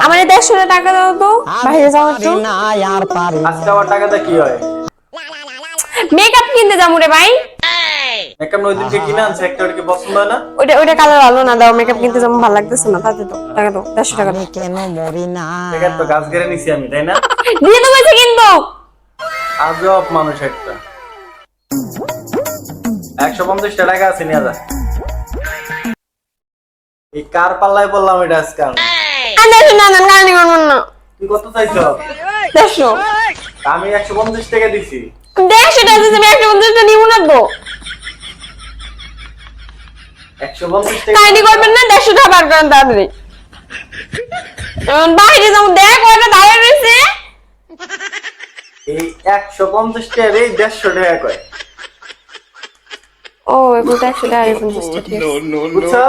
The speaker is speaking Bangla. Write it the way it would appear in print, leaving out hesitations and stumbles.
আমার 150 টাকা দাও তো, বাইরে যাওয়ার তো। আজকে আবার টাকাটা কি হয়? মেকআপ কিনতে যাবো রে ভাই। মেকআপ ওই দিনকে কিনে আনছে, একটা ওটা কি পছন্দ হয় না? ওইটা কালার ভালো না, দাও। মেকআপ কিনতে যাবো, ভালো লাগতেছে না। তাতে তো টাকা দাও, 150 টাকা দাও। কেন মরি না? মেকআপ তো গাছ গেড়ে নিছি আমি, তাই না? দিয়ে তো বলছে কিন্তু। আজব মানুষ একটা। 150 টাকা আছে, নিয়ে যা। এই কার পাল্লায় বললাম এটা আজকে আমি। না না গানি করব না। তুই কত চাইছ? 150। আমি 150 টাকা দিছি। 150 টাকা দিছি, আমি 150 টাকা নিব না তো। 150 টাকা কাইন্ডলি করবেন না, 150 টাকা বার করেন তাড়াতাড়ি। বাইরে যাবো, দেখ ওটা দাঁড়িয়ে রয়েছে। এই 150 টাকা এই 150 টাকা কয়। ও এগুলো 150 টাকা, 150 টাকা। বুঝছো?